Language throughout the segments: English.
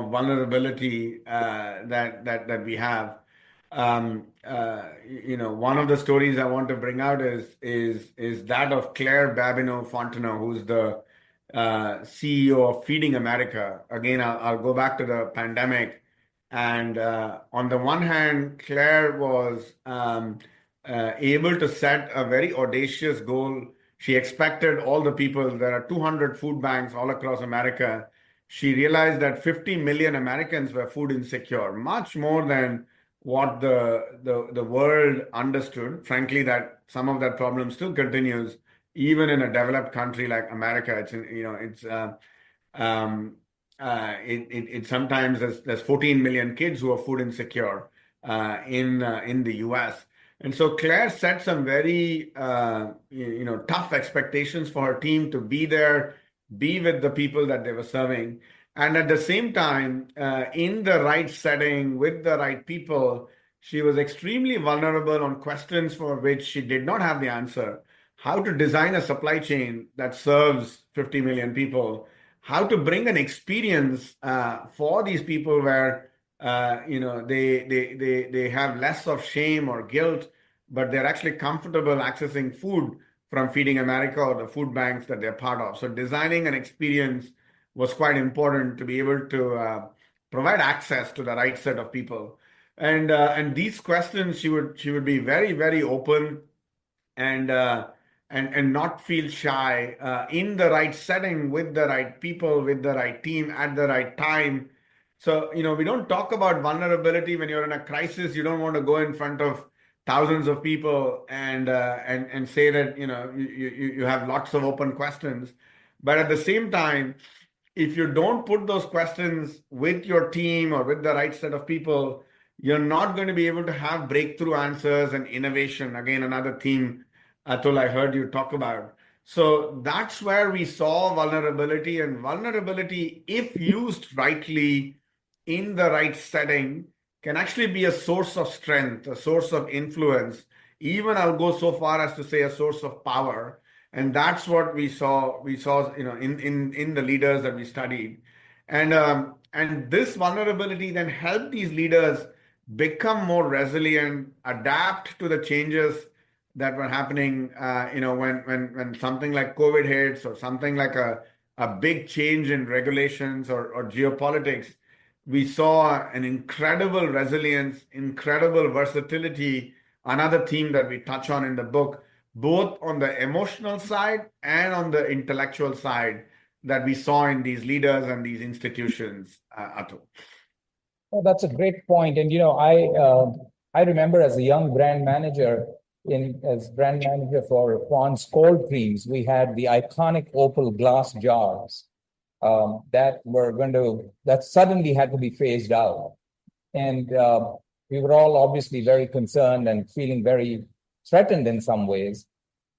vulnerability that we have. One of the stories I want to bring out is that of Claire Babineau-Fontenot, who's the CEO of Feeding America. Again, I'll go back to the pandemic. And on the one hand, Claire was able to set a very audacious goal. She expected all the people, there are 200 food banks all across America. She realized that 50 million Americans were food insecure, much more than what the world understood. Frankly, that some of that problem still continues, even in a developed country like America. It sometimes there's 14 million kids who are food insecure in the US. And so Claire set some very tough expectations for her team to be there, be with the people that they were serving, and at the same time, in the right setting with the right people. She was extremely vulnerable on questions for which she did not have the answer. How to design a supply chain that serves 50 million people, how to bring an experience for these people where they have less of shame or guilt, but they're actually comfortable accessing food from Feeding America or the food banks that they're part of. So designing an experience was quite important to be able to provide access to the right set of people. And these questions, she would be very, very open and not feel shy in the right setting with the right people, with the right team at the right time. So, we don't talk about vulnerability when you're in a crisis. You don't want to go in front of thousands of people and say that, you have lots of open questions. But at the same time, if you don't put those questions with your team or with the right set of people, you're not going to be able to have breakthrough answers and innovation. Again, another theme, Atul, I heard you talk about. So that's where we saw vulnerability, and vulnerability, if used rightly in the right setting, can actually be a source of strength, a source of influence. Even I'll go so far as to say a source of power. And that's what we saw, in the leaders that we studied. And this vulnerability then helped these leaders become more resilient, adapt to the changes that were happening, when something like COVID hits or something like a big change in regulations or geopolitics. We saw an incredible resilience, incredible versatility, another theme that we touch on in the book, both on the emotional side and on the intellectual side that we saw in these leaders and these institutions, Atul. Oh, that's a great point. And, I remember as a young brand manager, as brand manager for Pondss cold creams, we had the iconic opal glass jars that suddenly had to be phased out. And we were all obviously very concerned and feeling very threatened in some ways.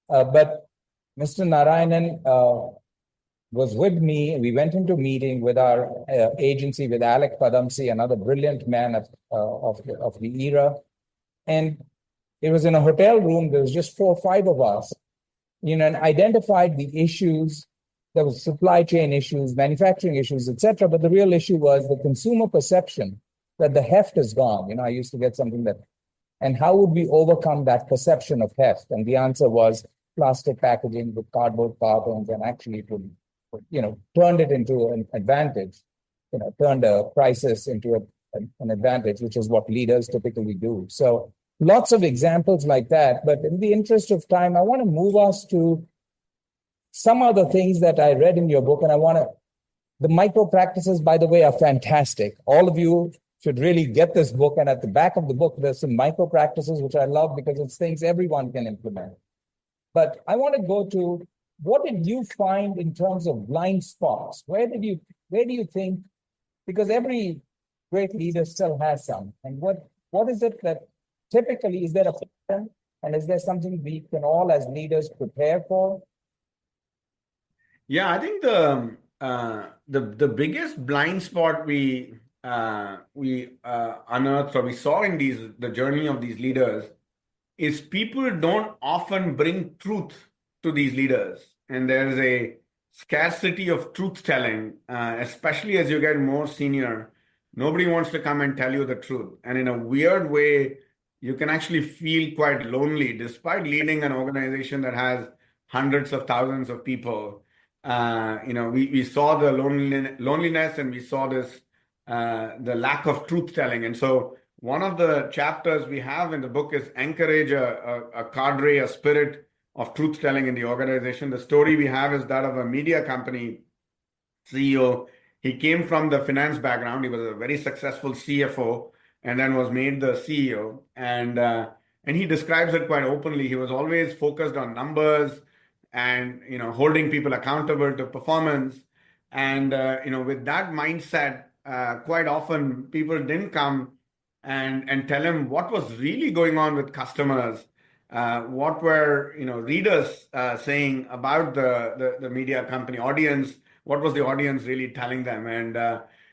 But Mr. Narayanan was with me. We went into a meeting with our agency, with Alec Padamsi, another brilliant man of the era. And it was in a hotel room. There was just 4 or 5 of us, and identified the issues. There was supply chain issues, manufacturing issues, etc. But the real issue was the consumer perception that the heft is gone. I used to get something and how would we overcome that perception of heft? And the answer was plastic packaging with cardboard cartons, and actually it would, turned it into an advantage, turned a crisis into an advantage, which is what leaders typically do. So lots of examples like that. But in the interest of time, I want to move us to some other things that I read in your book. And the micro practices, by the way, are fantastic. All of you should really get this book. And at the back of the book, there's some micro practices, which I love because it's things everyone can implement. But I want to go to, what did you find in terms of blind spots? Where do you think, because every great leader still has some, and what is it that typically, is there a pattern, and is there something we can all as leaders prepare for? Yeah, I think the biggest blind spot we unearthed, or we saw in the journey of these leaders, is people don't often bring truth to these leaders. And there's a scarcity of truth telling, especially as you get more senior. Nobody wants to come and tell you the truth. And in a weird way, you can actually feel quite lonely despite leading an organization that has hundreds of thousands of people. We saw the loneliness and we saw this, the lack of truth telling. And so one of the chapters we have in the book is encourage a cadre, a spirit of truth telling in the organization. The story we have is that of a media company CEO. He came from the finance background. He was a very successful CFO and then was made the CEO. And he describes it quite openly. He was always focused on numbers and holding people accountable to performance. And with that mindset, quite often people didn't come and tell him what was really going on with customers, what were readers saying about the media company audience, what was the audience really telling them,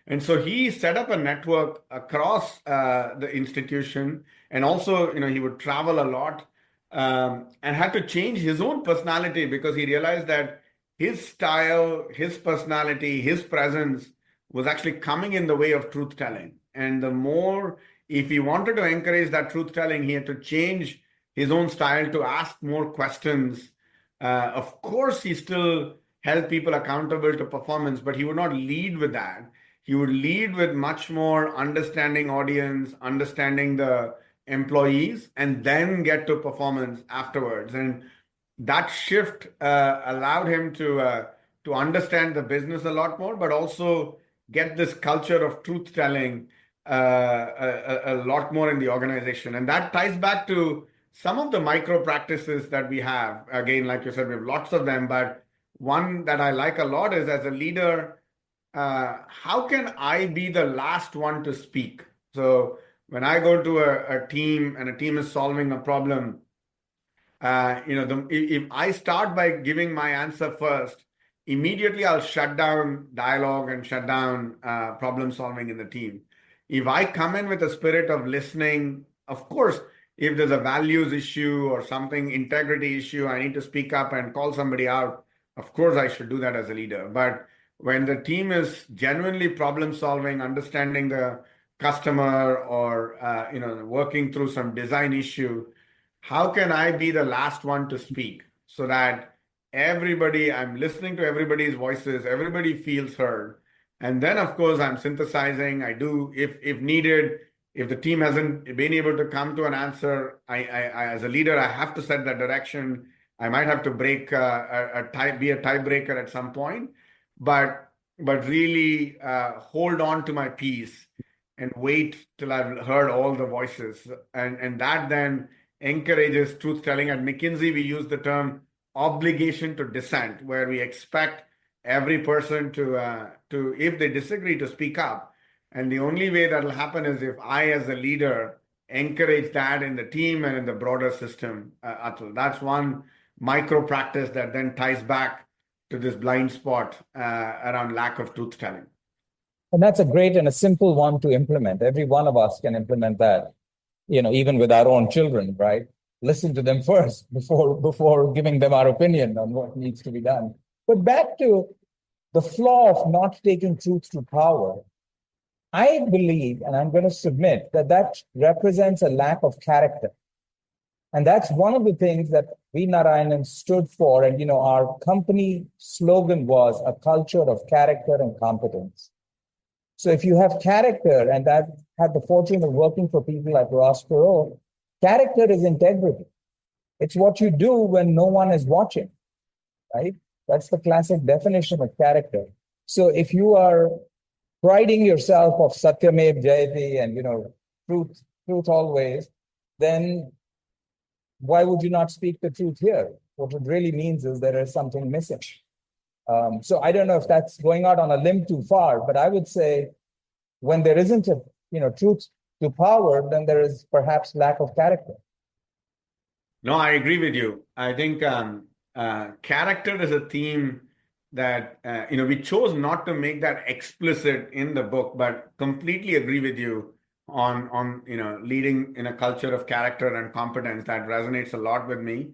and so he set up a network across the institution, and also he would travel a lot, and had to change his own personality because he realized that his style, his personality, his presence was actually coming in the way of truth telling. And the more, if he wanted to encourage that truth telling, he had to change his own style to ask more questions. Of course, he still held people accountable to performance, but he would not lead with that. He would lead with much more understanding audience, understanding the employees, and then get to performance afterwards. And that shift allowed him to understand the business a lot more, but also get this culture of truth telling a lot more in the organization. And that ties back to some of the micro practices that we have. Again, like you said, we have lots of them, but one that I like a lot is, as a leader, how can I be the last one to speak? So when I go to a team and a team is solving a problem, if I start by giving my answer first, immediately I'll shut down dialogue and shut down problem solving in the team. If I come in with a spirit of listening, of course, if there's a values issue or something, integrity issue, I need to speak up and call somebody out. Of course, I should do that as a leader. But when the team is genuinely problem solving, understanding the customer, or working through some design issue, how can I be the last one to speak so that I'm listening to everybody's voices, everybody feels heard. And then, of course, I'm synthesizing. I do, if needed, if the team hasn't been able to come to an answer, I as a leader, I have to set that direction. I might have to break be a tiebreaker at some point, but really hold on to my peace and wait till I've heard all the voices. And that then encourages truth telling. At McKinsey, we use the term obligation to dissent, where we expect every person to if they disagree, to speak up. And the only way that will happen is if I, as a leader, encourage that in the team and in the broader system, Atul. That's one micro practice that then ties back to this blind spot around lack of truth telling. And that's a great and a simple one to implement. Every one of us can implement that, even with our own children, right? Listen to them first before giving them our opinion on what needs to be done. But back to the flaw of not taking truth to power, I believe, and I'm going to submit, that represents a lack of character. And that's one of the things that we Narayanan stood for. And, our company slogan was a culture of character and competence. So if you have character, and I've had the fortune of working for people like Ross Perot, character is integrity. It's what you do when no one is watching, right? That's the classic definition of character. So if you are priding yourself of Satyamev Jayate and, truth always, then why would you not speak the truth here? What it really means is there is something missing. So I don't know if that's going out on a limb too far, but I would say when there isn't a truth to power, then there is perhaps lack of character. No, I agree with you. I think character is a theme that we chose not to make that explicit in the book, but completely agree with you on leading in a culture of character and competence. That resonates a lot with me.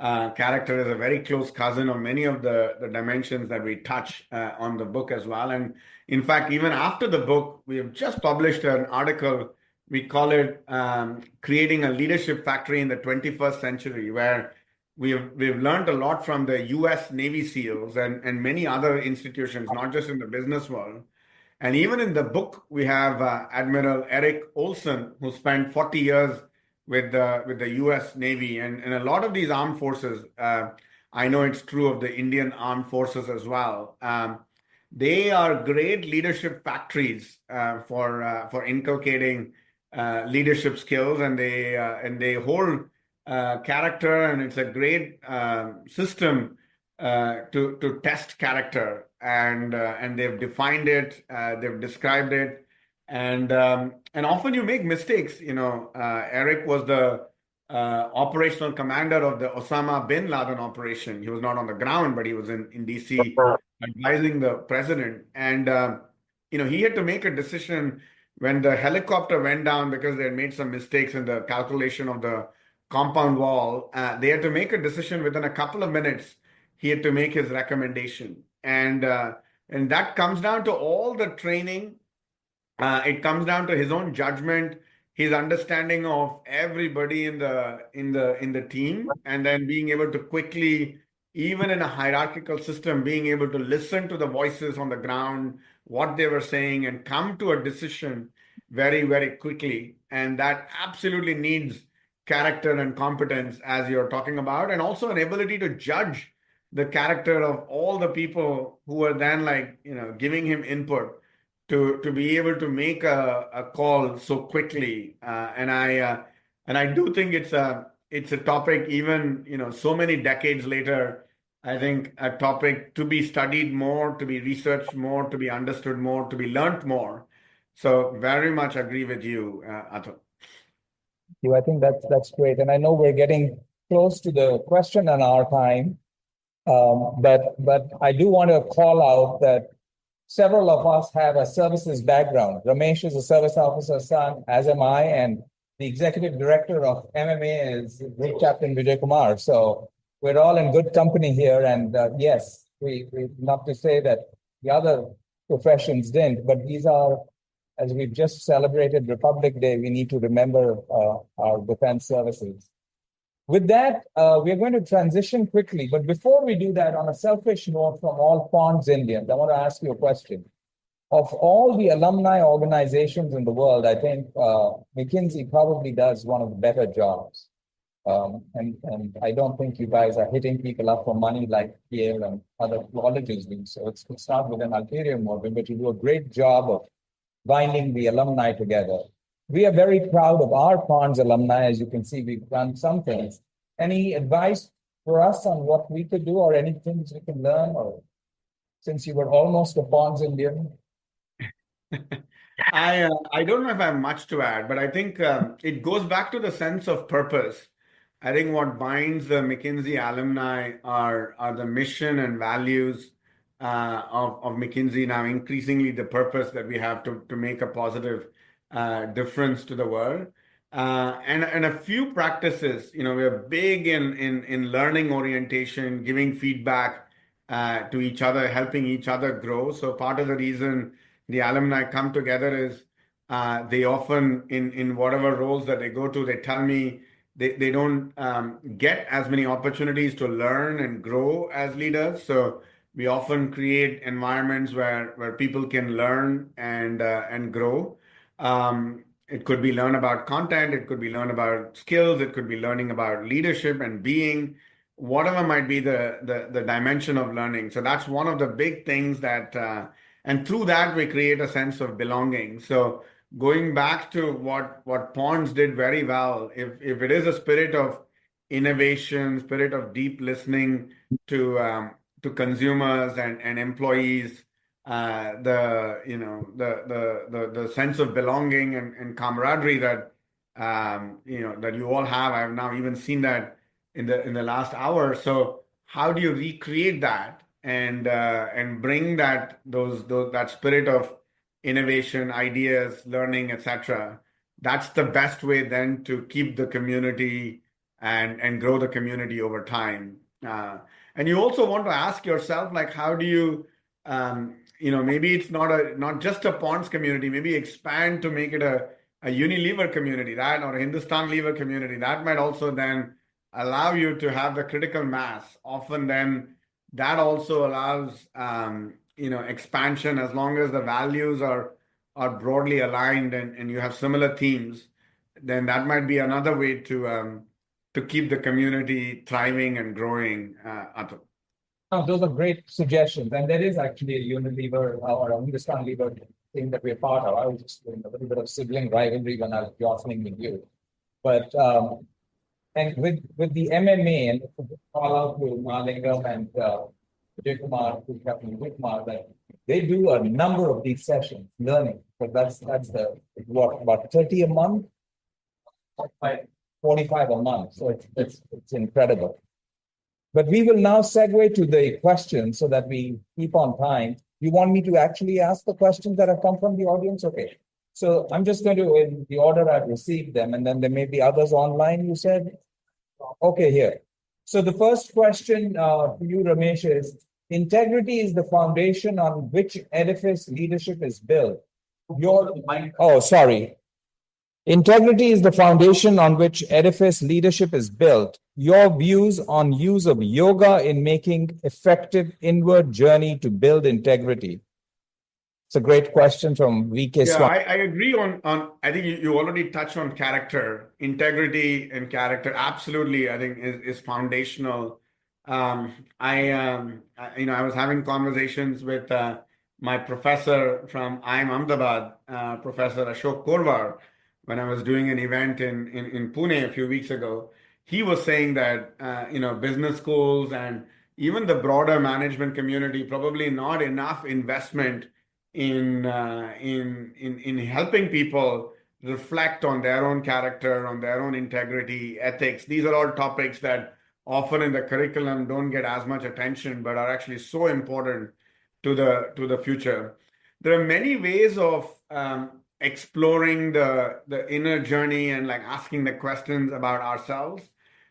Character is a very close cousin of many of the dimensions that we touch on the book as well. And in fact, even after the book, we have just published an article. We call it Creating a Leadership Factory in the 21st Century, where we've learned a lot from the US Navy SEALs and many other institutions, not just in the business world. And even in the book, we have Admiral Eric Olson, who spent 40 years with the U.S. Navy and a lot of these armed forces. I know it's true of the Indian armed forces as well. They are great leadership factories for inculcating leadership skills, and they hold character, and it's a great system to test character, and they've defined it, they've described it, and often you make mistakes. Eric was the operational commander of the Osama bin Laden operation. He was not on the ground, but he was in DC advising the president. And he had to make a decision when the helicopter went down because they had made some mistakes in the calculation of the compound wall. They had to make a decision within a couple of minutes. He had to make his recommendation, and that comes down to all the training. It comes down to his own judgment, his understanding of everybody in the team, and then being able to quickly, even in a hierarchical system, being able to listen to the voices on the ground, what they were saying, and come to a decision very, very quickly. And that absolutely needs character and competence, as you're talking about, and also an ability to judge the character of all the people who are then giving him input to be able to make a call so quickly. And I do think it's a topic, even so many decades later. I think a topic to be studied more, to be researched more, to be understood more, to be learned more. So very much agree with you, Atul. I think that's great. And I know we're getting close to the question on our time. But I do want to call out that several of us have a services background. Ramesh is a service officer's son, as am I, and the executive director of MMA is Group Captain Vijay Kumar. So we're all in good company here. And yes, we not to say that the other professions didn't, but these are, as we've just celebrated Republic Day, we need to remember our defense services. With that, we're going to transition quickly. But before we do that, on a selfish note from all Pondss Indians, I want to ask you a question. Of all the alumni organizations in the world, I think McKinsey probably does one of the better jobs. And I don't think you guys are hitting people up for money like Yale and other colleges do. So it's not with an ulterior motive, but you do a great job of binding the alumni together. We are very proud of our Pondss alumni. As you can see, we've done some things. Any advice for us on what we could do, or any things we can learn? Or since you were almost a Pondss Indian? I don't know if I have much to add, but I think it goes back to the sense of purpose. I think what binds the McKinsey alumni are the mission and values of McKinsey, now increasingly the purpose that we have to make a positive difference to the world, and a few practices. We are big in learning orientation, giving feedback to each other, helping each other grow. So part of the reason the alumni come together is they often, in whatever roles that they go to, they tell me they don't get as many opportunities to learn and grow as leaders. So we often create environments where people can learn and grow. It could be learn about content, it could be learn about skills, it could be learning about leadership and being, whatever might be the dimension of learning. So that's one of the big things that, and through that we create a sense of belonging. So going back to what Pondss did very well, if it is a spirit of innovation, spirit of deep listening to consumers and employees, the sense of belonging and camaraderie that that you all have. I've now even seen that in the last hour. So how do you recreate that and bring that spirit of innovation, ideas, learning, etc.? That's the best way then to keep the community and grow the community over time. And you also want to ask yourself, like, how do you, maybe it's not just a Pondss community, maybe expand to make it a Unilever community, right? Or a Hindustan Lever community. That might also then allow you to have the critical mass. Often then that also allows, expansion as long as the values are broadly aligned and you have similar themes, then that might be another way to keep the community thriving and growing, Atul. Oh, those are great suggestions. And there is actually a Unilever or a Hindustan Lever thing that we're part of. I was just doing a little bit of sibling rivalry when I was jostling with you. But and with the MMA, and call out to Malingam and Vijay Kumar, who's Captain Vijay Kumar, that they do a number of these sessions learning. But that's the what, about 30 a month, 45 a month. So it's incredible. But we will now segue to the questions so that we keep on time. You want me to actually ask the questions that have come from the audience? Okay. So I'm just going to, in the order I've received them, and then there may be others online, you said? Okay, here. So the first question to you, Ramesh, is integrity is the foundation on which edifice leadership is built. Sorry. Integrity is the foundation on which edifice leadership is built. Your views on use of yoga in making effective inward journey to build integrity. It's a great question from VK Swan. I agree on I think you already touched on character, integrity and character. Absolutely, I think is foundational. I was having conversations with my professor from IIM Ahmedabad, Professor Ashok Korwar, when I was doing an event in Pune a few weeks ago. He was saying that business schools and even the broader management community probably not enough investment in helping people reflect on their own character, on their own integrity, ethics. These are all topics that often in the curriculum don't get as much attention, but are actually so important to the future. There are many ways of exploring the inner journey and like asking the questions about ourselves.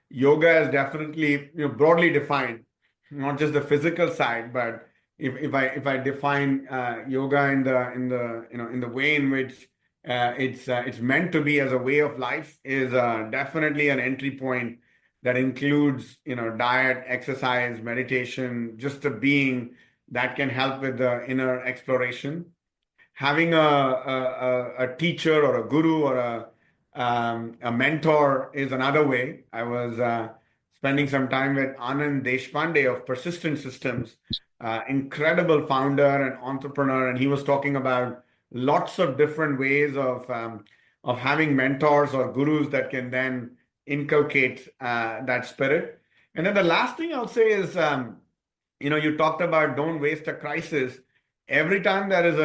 Yoga is definitely broadly defined, not just the physical side, but if I define yoga in the way in which it's meant to be as a way of life, is definitely an entry point that includes diet, exercise, meditation, just a being that can help with the inner exploration. Having a teacher or a guru or a mentor is another way. I was spending some time with Anand Deshpande of Persistent Systems, incredible founder and entrepreneur, and he was talking about lots of different ways of having mentors or gurus that can then inculcate that spirit. And then the last thing I'll say is, you talked about don't waste a crisis. Every time there is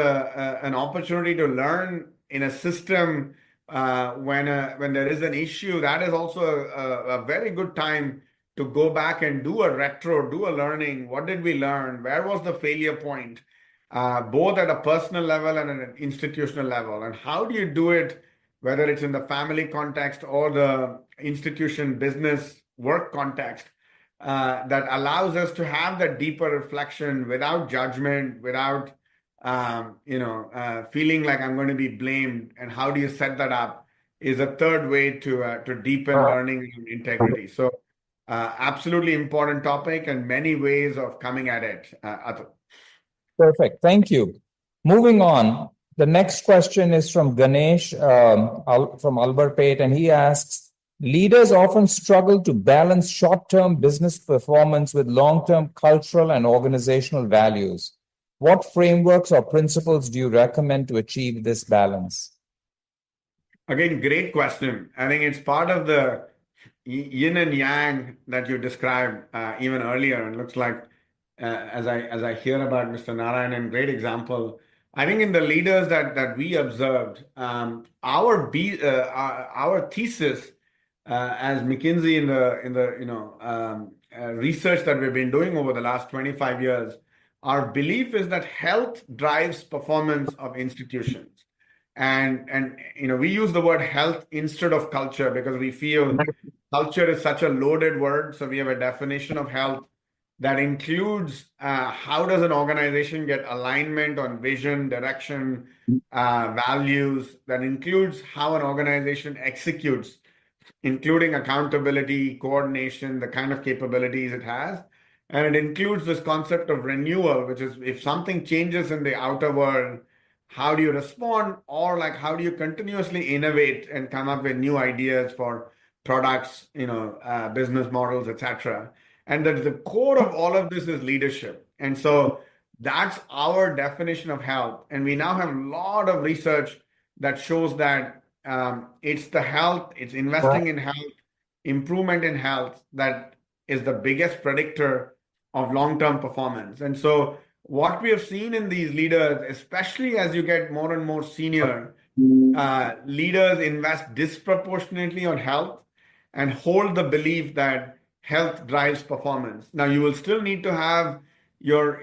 an opportunity to learn in a system, when there is an issue, that is also a very good time to go back and do a retro, do a learning. What did we learn? Where was the failure point? Both at a personal level and at an institutional level. And how do you do it, whether it's in the family context or the institution, business, work context, that allows us to have that deeper reflection without judgment, without feeling like I'm going to be blamed. And how do you set that up is a third way to deepen learning and integrity. So absolutely important topic and many ways of coming at it, Atul. Perfect. Thank you. Moving on. The next question is from Ganesh from Alberpate, and he asks, leaders often struggle to balance short-term business performance with long-term cultural and organizational values. What frameworks or principles do you recommend to achieve this balance? Again, great question. I think it's part of the yin and yang that you described even earlier. It looks like as I hear about Mr. Narayanan, great example. I think in the leaders that we observed, our thesis as McKinsey in the research that we've been doing over the last 25 years, our belief is that health drives performance of institutions. And we use the word health instead of culture because we feel culture is such a loaded word. So we have a definition of health that includes how does an organization get alignment on vision, direction, values. That includes how an organization executes, including accountability, coordination, the kind of capabilities it has. And it includes this concept of renewal, which is if something changes in the outer world, how do you respond? Or like how do you continuously innovate and come up with new ideas for products, business models, etc. And that the core of all of this is leadership. And so that's our definition of health. And we now have a lot of research that shows that it's the health, it's investing in health, improvement in health that is the biggest predictor of long-term performance. And so what we have seen in these leaders, especially as you get more and more senior, leaders invest disproportionately on health and hold the belief that health drives performance. Now, you will still need to have your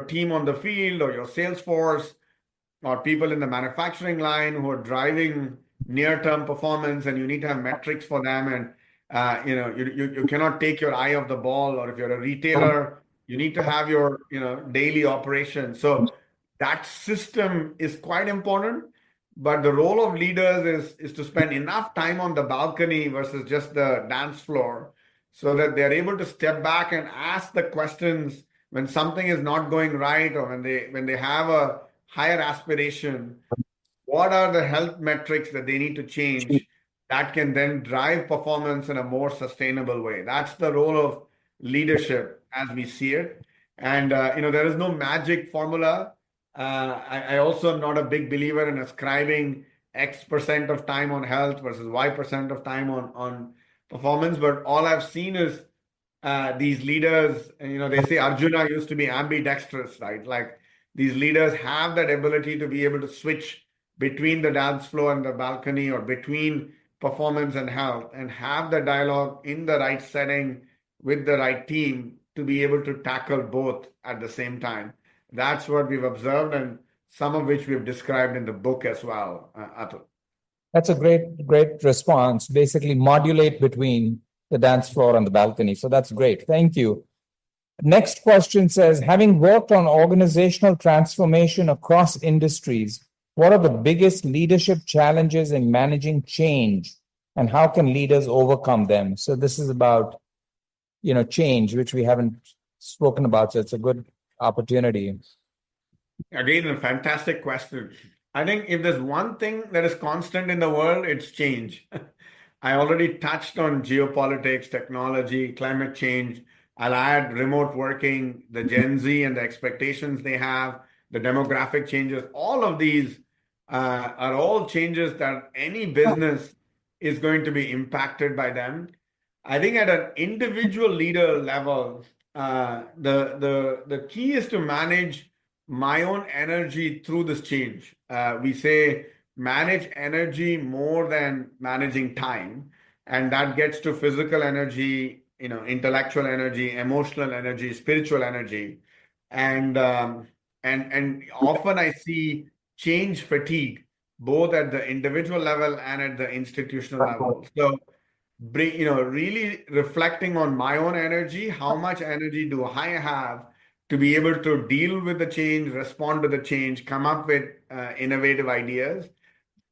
team on the field or your sales force or people in the manufacturing line who are driving near-term performance, and you need to have metrics for them. And you cannot take your eye off the ball. Or if you're a retailer, you need to have your daily operation. So that system is quite important. But the role of leaders is to spend enough time on the balcony versus just the dance floor, so that they're able to step back and ask the questions when something is not going right, or when they have a higher aspiration. What are the health metrics that they need to change that can then drive performance in a more sustainable way? That's the role of leadership as we see it. And there is no magic formula. I also am not a big believer in ascribing X% of time on health versus Y% of time on performance. But all I've seen is these leaders, they say Arjuna used to be ambidextrous, right? Like these leaders have that ability to be able to switch between the dance floor and the balcony, or between performance and health, and have the dialogue in the right setting with the right team to be able to tackle both at the same time. That's what we've observed, and some of which we've described in the book as well, Atul. That's a great response. Basically, modulate between the dance floor and the balcony. So that's great. Thank you. Next question says, having worked on organizational transformation across industries, what are the biggest leadership challenges in managing change, and how can leaders overcome them? So this is about, change, which we haven't spoken about. So it's a good opportunity. Again, a fantastic question. I think if there's one thing that is constant in the world, it's change. I already touched on geopolitics, technology, climate change. I'll add remote working, the Gen Z and the expectations they have, the demographic changes. All of these are all changes that any business is going to be impacted by them. I think at an individual leader level, the key is to manage my own energy through this change. We say manage energy more than managing time, and that gets to physical energy, intellectual energy, emotional energy, spiritual energy, and often I see change fatigue both at the individual level and at the institutional level. So, really reflecting on my own energy, how much energy do I have to be able to deal with the change, respond to the change, come up with innovative ideas.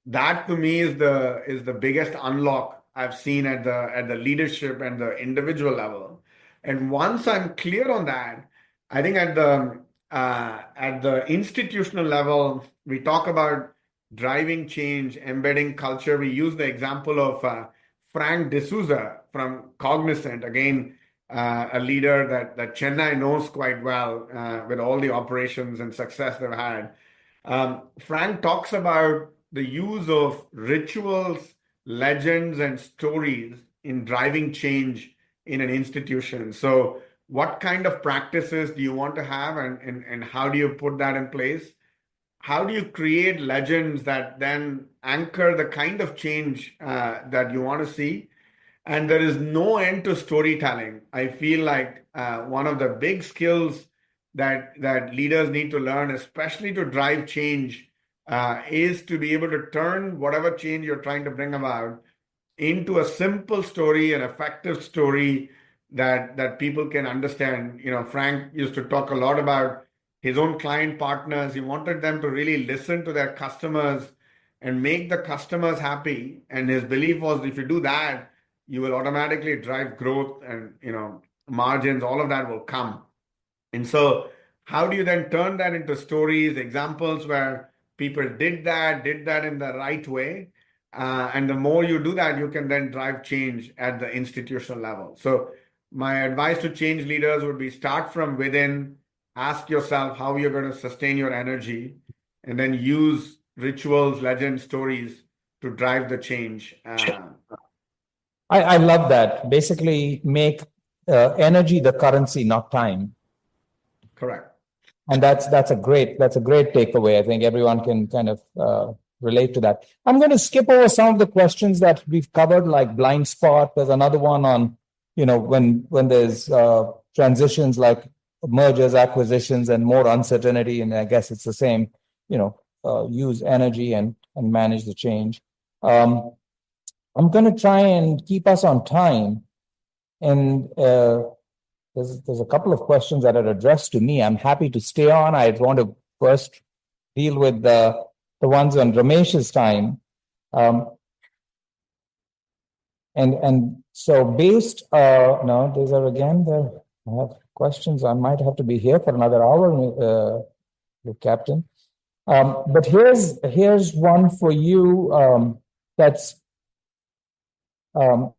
That to me is the biggest unlock I've seen at the leadership and the individual level. And once I'm clear on that, I think at the institutional level, we talk about driving change, embedding culture. We use the example of Frank D'Souza from Cognizant, again, a leader that Chennai knows quite well with all the operations and success they've had. Frank talks about the use of rituals, legends, and stories in driving change in an institution. So what kind of practices do you want to have, and how do you put that in place? How do you create legends that then anchor the kind of change that you want to see? And there is no end to storytelling. I feel like one of the big skills that leaders need to learn, especially to drive change is to be able to turn whatever change you're trying to bring about into a simple story, an effective story that people can understand. Frank used to talk a lot about his own client partners. He wanted them to really listen to their customers and make the customers happy. And his belief was if you do that, you will automatically drive growth and margins, all of that will come. And so, how do you then turn that into stories, examples where people did that in the right way? And the more you do that, you can then drive change at the institutional level. So, my advice to change leaders would be start from within, ask yourself how you're going to sustain your energy, and then use rituals, legends, stories to drive the change. I love that. Basically, make energy the currency, not time. Correct. And that's a great takeaway. I think everyone can kind of relate to that. I'm going to skip over some of the questions that we've covered, like blind spot. There's another one on, when there's transitions like mergers, acquisitions, and more uncertainty. And I guess it's the same, use energy and manage the change. I'm going to try and keep us on time. And there's a couple of questions that are addressed to me. I'm happy to stay on. I want to first deal with the ones on Ramesh's time. And so based, no, these are again, I have questions. I might have to be here for another hour, Captain. But here's one for you that's, or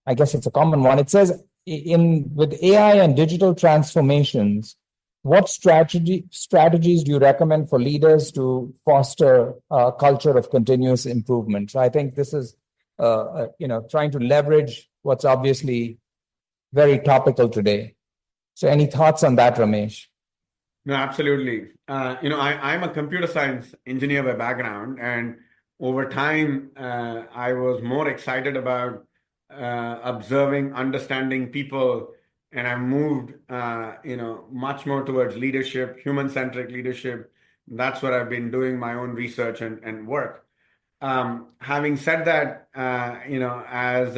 I guess it's a common one. It says, with AI and digital transformations, what strategies do you recommend for leaders to foster a culture of continuous improvement? So I think this is, trying to leverage what's obviously very topical today. So any thoughts on that, Ramesh? No, absolutely. I'm a computer science engineer by background, and over time, I was more excited about observing, understanding people, and I moved, much more towards leadership, human-centric leadership. That's what I've been doing my own research and work. Having said that, as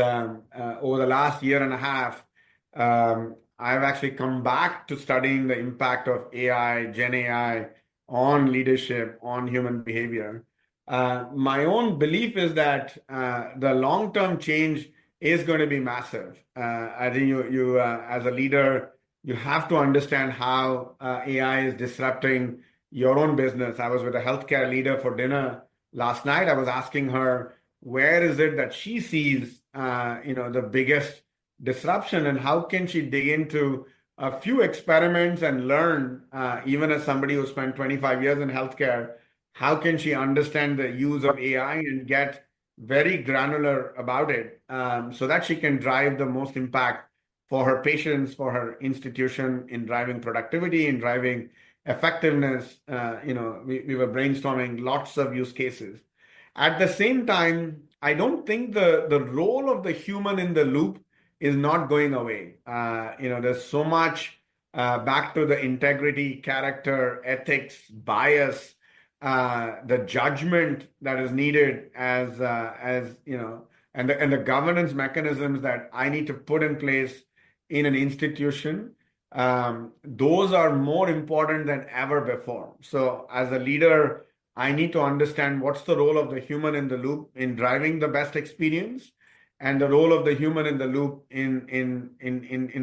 over the last year and a half, I've actually come back to studying the impact of AI, Gen AI on leadership, on human behavior. My own belief is that the long-term change is going to be massive. I think you as a leader, you have to understand how AI is disrupting your own business. I was with a healthcare leader for dinner last night. I was asking her, where is it that she sees, the biggest disruption, and how can she dig into a few experiments and learn, even as somebody who spent 25 years in healthcare, how can she understand the use of AI and get very granular about it, so that she can drive the most impact for her patients, for her institution, in driving productivity, in driving effectiveness. We were brainstorming lots of use cases. At the same time, I don't think the role of the human in the loop is not going away. There's so much back to the integrity, character, ethics, bias, the judgment that is needed as and the governance mechanisms that I need to put in place in an institution. Those are more important than ever before. So as a leader, I need to understand what's the role of the human in the loop in driving the best experience, and the role of the human in the loop in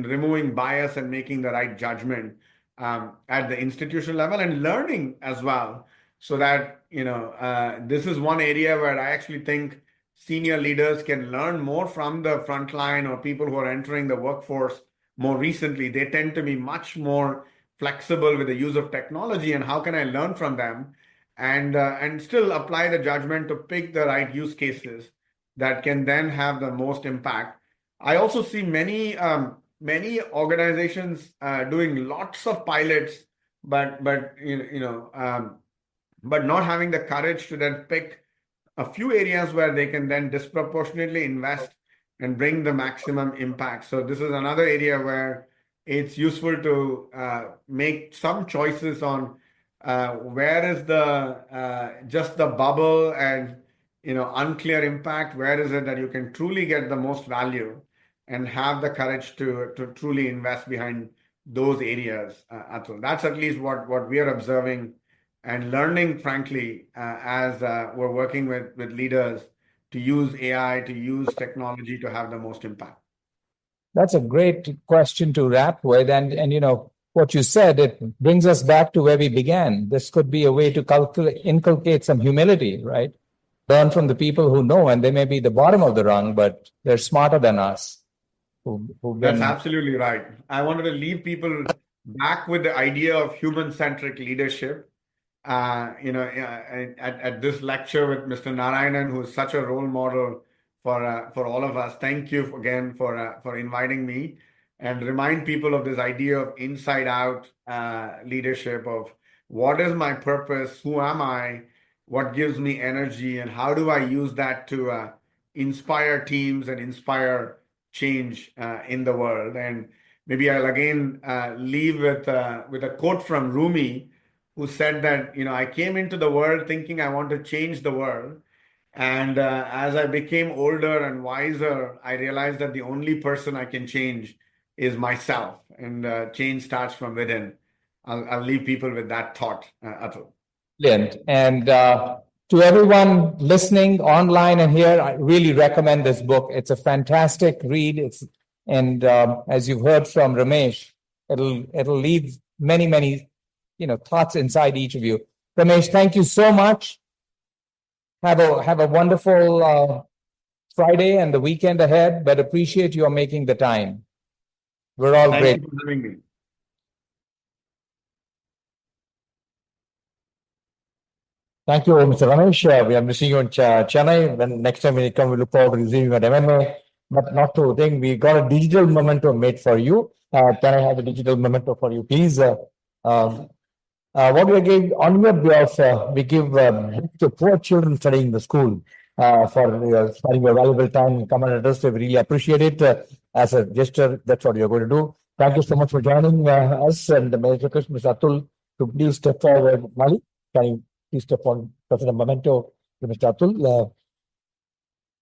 removing bias and making the right judgment at the institutional level, and learning as well. So that, this is one area where I actually think senior leaders can learn more from the frontline or people who are entering the workforce more recently. They tend to be much more flexible with the use of technology, and how can I learn from them and still apply the judgment to pick the right use cases that can then have the most impact. I also see many organizations doing lots of pilots, but not having the courage to then pick a few areas where they can then disproportionately invest and bring the maximum impact. So this is another area where it's useful to make some choices on Where is the just the bubble and unclear impact? Where is it that you can truly get the most value and have the courage to truly invest behind those areas, Atul? That's at least what we are observing and learning, frankly, as we're working with leaders to use AI, to use technology to have the most impact. That's a great question to wrap with. And what you said, it brings us back to where we began. This could be a way to inculcate some humility, right? Learn from the people who know, and they may be the bottom of the rung, but they're smarter than us. That's absolutely right. I wanted to leave people back with the idea of human-centric leadership. At this lecture with Mr. Narayanan, who is such a role model for all of us. Thank you again for inviting me, and remind people of this idea of inside-out leadership of what is my purpose, who am I, what gives me energy, and how do I use that to inspire teams and inspire change in the world. And maybe I'll again leave with a quote from Rumi, who said that, I came into the world thinking I want to change the world. And as I became older and wiser, I realized that the only person I can change is myself. And change starts from within. I'll leave people with that thought, Atul. Brilliant. And to everyone listening online and here, I really recommend this book. It's a fantastic read. And as you've heard from Ramesh, it'll leave many thoughts inside each of you. Ramesh, thank you so much. Have a wonderful Friday and the weekend ahead, but appreciate your making the time. We're all Thank great. you for having me. Thank you, Mr. Ramesh. We are missing you in Chennai. When next time when you come, we look forward to receiving you at MMA. But not to think, we got a digital memento made for you. Can I have a digital memento for you, please? What we give on your behalf, we give to poor children studying in the school for spending your valuable time and come and address. We really appreciate it. As a gesture, that's what you're going to do. Thank you so much for joining us. And may I request Mr. Atul to please step forward. Mali, can you please step on President Memento to Mr. Atul?